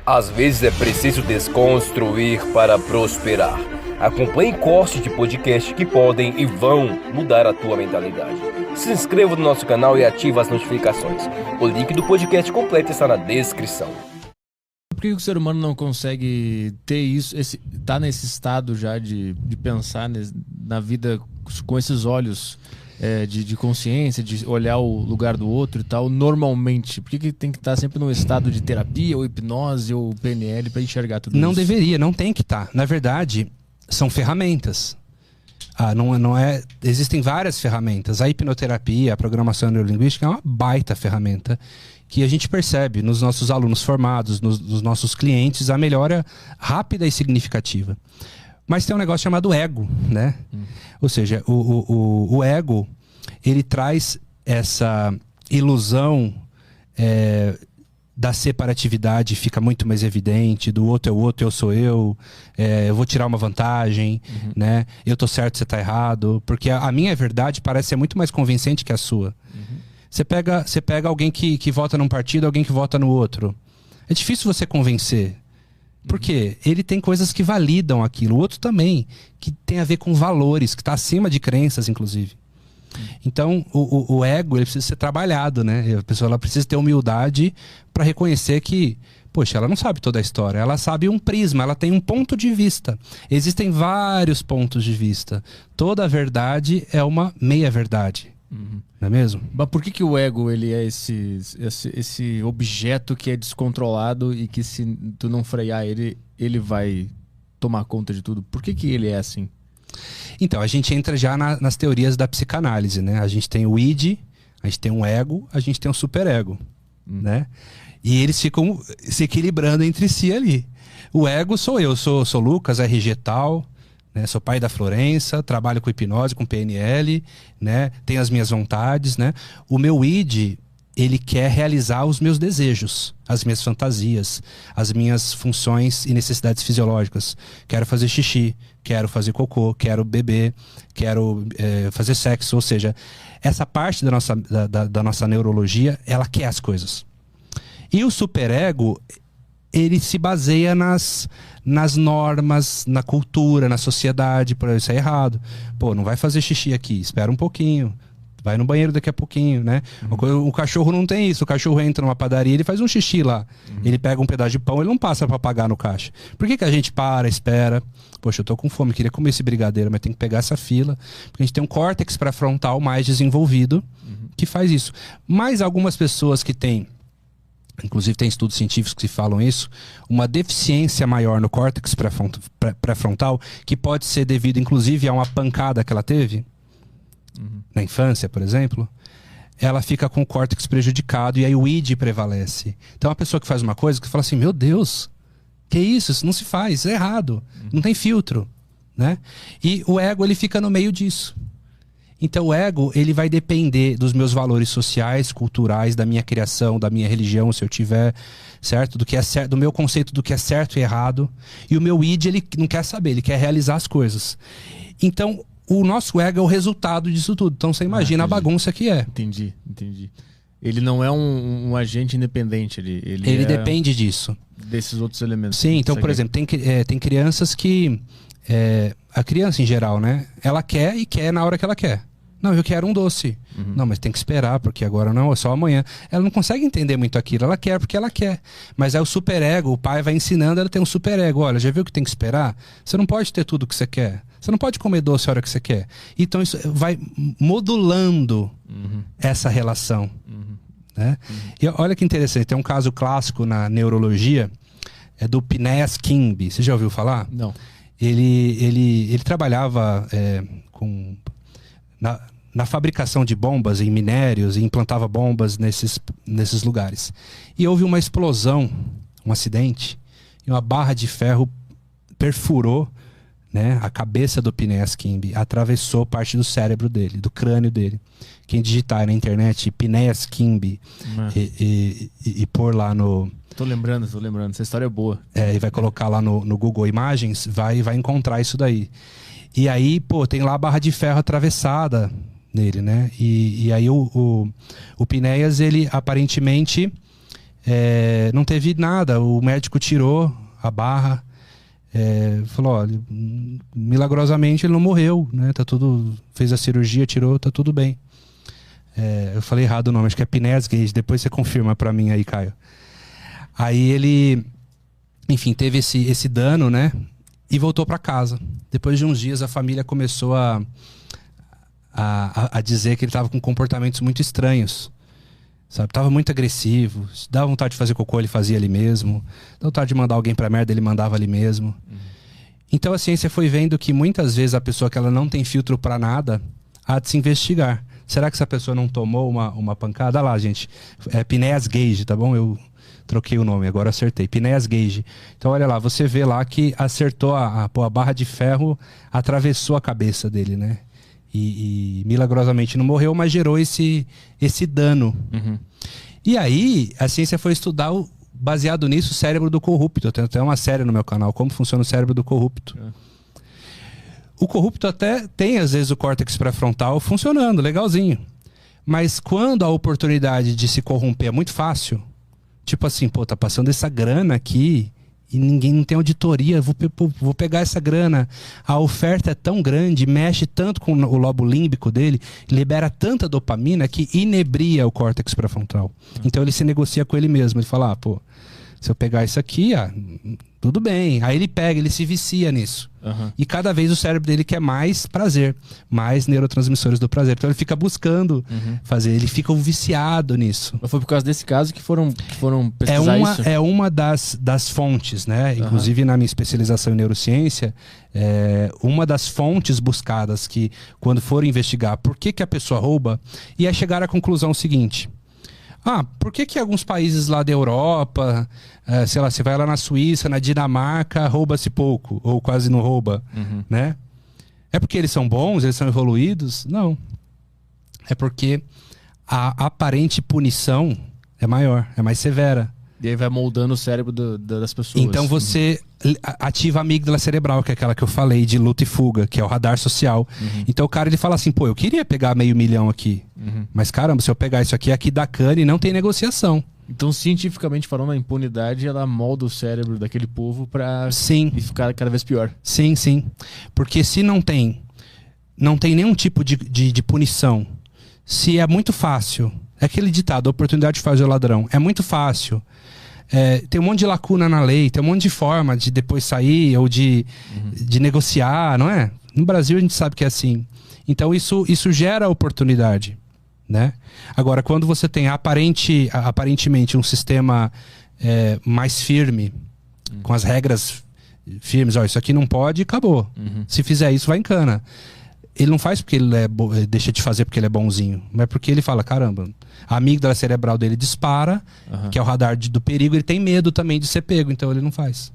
Às vezes é preciso desconstruir para prosperar. Acompanhe cortes de podcast que podem e vão mudar a tua mentalidade. Se inscreva no nosso canal e ative as notificações. O link do podcast completo está na descrição. Por que o ser humano não consegue ter isso, tá nesse estado já de pensar na vida com esses olhos de consciência, de olhar o lugar do outro e tal, normalmente? Por que tem que estar sempre num estado de terapia, ou hipnose, ou PNL para enxergar tudo isso? Não deveria, não tem que estar. Na verdade, são ferramentas. Existem várias ferramentas. A hipnoterapia, a programação neurolinguística é uma baita ferramenta que a gente percebe nos nossos alunos formados, nos nossos clientes, a melhora rápida e significativa. Mas tem um negócio chamado ego, né? Ou seja, o ego, ele traz essa ilusão da separatividade, fica muito mais evidente, do outro é o outro, eu sou eu vou tirar uma vantagem, né? Eu tô certo, você tá errado, porque a minha verdade parece ser muito mais convincente que a sua. Você pega alguém que vota num partido, alguém que vota no outro. É difícil você convencer. Porque ele tem coisas que validam aquilo. O outro também, que tem a ver com valores, que está acima de crenças, inclusive. Então, o ego, ele precisa ser trabalhado, né? A pessoa ela precisa ter humildade para reconhecer que, poxa, ela não sabe toda a história. Ela sabe um prisma, ela tem um ponto de vista. Existem vários pontos de vista. Toda a verdade é uma meia-verdade. Não é mesmo? Mas por que o ego ele é esse objeto que é descontrolado e que se tu não frear ele vai tomar conta de tudo? Por que ele é assim? Então, a gente entra já nas teorias da psicanálise, né? A gente tem o id, a gente tem um ego, a gente tem um superego, né? E eles ficam se equilibrando entre si ali. O ego sou eu, sou Lucas, RG tal, né? Sou pai da Florença, trabalho com hipnose, com PNL, né? Tenho as minhas vontades, né? O meu id, ele quer realizar os meus desejos, as minhas fantasias, as minhas funções e necessidades fisiológicas. Quero fazer xixi, quero fazer cocô, quero beber, quero fazer sexo. Ou seja, essa parte da nossa neurologia, ela quer as coisas. E o superego, ele se baseia nas normas, na cultura, na sociedade. Por isso é errado. Pô, não vai fazer xixi aqui, espera um pouquinho. Vai no banheiro daqui a pouquinho, né? O cachorro não tem isso. O cachorro entra numa padaria, ele faz um xixi lá. Ele pega um pedaço de pão, ele não passa pra pagar no caixa. Por que a gente para, espera? Poxa, eu tô com fome, queria comer esse brigadeiro, mas tem que pegar essa fila. Porque a gente tem um córtex pré-frontal mais desenvolvido que faz isso. Mas algumas pessoas que têm, inclusive tem estudos científicos que falam isso, uma deficiência maior no córtex pré-frontal, que pode ser devido inclusive a uma pancada que ela teve, na infância, por exemplo, ela fica com o córtex prejudicado e aí o id prevalece. Então a pessoa que faz uma coisa que fala assim, meu Deus, que isso? Isso não se faz, é errado, não tem filtro, né? E o ego, ele fica no meio disso. Então o ego, ele vai depender dos meus valores sociais, culturais, da minha criação, da minha religião, se eu tiver, certo? Do que é certo, do meu conceito do que é certo e errado. E o meu id, ele não quer saber, ele quer realizar as coisas. Então o nosso ego é o resultado disso tudo. Então você imagina a bagunça que é. Entendi. Ele não é um agente independente. Ele depende disso. Desses outros elementos. Sim, então, por exemplo, tem crianças que... a criança em geral, né? Ela quer e quer na hora que ela quer. Não, eu quero um doce. Não, mas tem que esperar, porque agora não, é só amanhã. Ela não consegue entender muito aquilo. Ela quer porque ela quer. Mas é o superego, o pai vai ensinando, ela tem um superego. Olha, já viu que tem que esperar? Você não pode ter tudo o que você quer. Você não pode comer doce a hora que você quer. Então isso vai modulando essa relação. Né? E olha que interessante, tem um caso clássico na neurologia, é do Phineas Kimby. Você já ouviu falar? Não. Ele trabalhava na fabricação de bombas em minérios e implantava bombas nesses lugares. E houve uma explosão, um acidente, e uma barra de ferro perfurou, né, a cabeça do Phineas Kimby, atravessou parte do cérebro dele, do crânio dele. Quem digitar na internet Phineas Kimby e pôr lá no... Tô lembrando, essa história é boa. E vai colocar lá no Google Imagens, vai encontrar isso daí. E aí, pô, tem lá a barra de ferro atravessada nele, né? E aí o Phineas, ele aparentemente Não teve nada, o médico tirou a barra, falou, olha, milagrosamente ele não morreu, né? Tá tudo, fez a cirurgia, tirou, tá tudo bem. Eu falei errado o nome, acho que é Pinés Gage, depois você confirma pra mim aí, Caio. Aí ele, enfim, teve esse dano, né? E voltou pra casa. Depois de uns dias a família começou a dizer que ele tava com comportamentos muito estranhos. Sabe? Tava muito agressivo. Se dava vontade de fazer cocô, ele fazia ali mesmo. Dava vontade de mandar alguém pra merda, ele mandava ali mesmo. Então a ciência foi vendo que muitas vezes a pessoa que ela não tem filtro pra nada, há de se investigar. Será que essa pessoa não tomou uma pancada? Olha lá, gente. É Pinés Gage, tá bom? Eu troquei o nome, agora acertei. Pinés Gage. Então olha lá, você vê lá que acertou a barra de ferro, atravessou a cabeça dele, né? E milagrosamente não morreu, mas gerou esse dano. E aí, a ciência foi estudar, baseado nisso, o cérebro do corrupto. Tem até uma série no meu canal, como funciona o cérebro do corrupto. O corrupto até tem, às vezes, o córtex pré-frontal funcionando, legalzinho. Mas quando a oportunidade de se corromper é muito fácil, tipo assim, pô, tá passando essa grana aqui e ninguém não tem auditoria, vou pegar essa grana. A oferta é tão grande, mexe tanto com o lobo límbico dele, libera tanta dopamina que inebria o córtex pré-frontal. Então ele se negocia com ele mesmo. Ele fala, pô, se eu pegar isso aqui, tudo bem. Aí ele pega, ele se vicia nisso. E cada vez o cérebro dele quer mais prazer, mais neurotransmissores do prazer. Então ele fica buscando fazer, ele fica viciado nisso. Mas foi por causa desse caso que foram pesquisar isso? É uma das fontes, né? Inclusive na minha especialização em neurociência, uma das fontes buscadas que, quando foram investigar por que a pessoa rouba, e aí chegaram à conclusão seguinte: por que alguns países lá da Europa, sei lá, você vai lá na Suíça, na Dinamarca, rouba-se pouco, ou quase não rouba, né? É porque eles são bons, eles são evoluídos? Não. É porque a aparente punição é maior, é mais severa. E aí vai moldando o cérebro das pessoas. Então você ativa a amígdala cerebral, que é aquela que eu falei, de luta e fuga, que é o radar social. Então o cara, ele fala assim, pô, eu queria pegar 500 mil aqui, mas caramba, se eu pegar isso aqui dá cane, não tem negociação. Então, cientificamente falando, a impunidade, ela molda o cérebro daquele povo pra Sim. ficar cada vez pior. Sim, sim. Porque se não tem nenhum tipo de punição, se é muito fácil, é aquele ditado, a oportunidade faz o ladrão, é muito fácil. Tem um monte de lacuna na lei, tem um monte de forma de depois sair ou de negociar, não é? No Brasil a gente sabe que é assim. Então isso gera oportunidade, né? Agora, quando você tem aparentemente um sistema mais firme, com as regras firmes, ó, isso aqui não pode, acabou. Se fizer isso, vai em cana. Ele não faz porque ele deixa de fazer porque ele é bonzinho, mas porque ele fala, caramba, a amígdala cerebral dele dispara, que é o radar do perigo, ele tem medo também de ser pego, então ele não faz.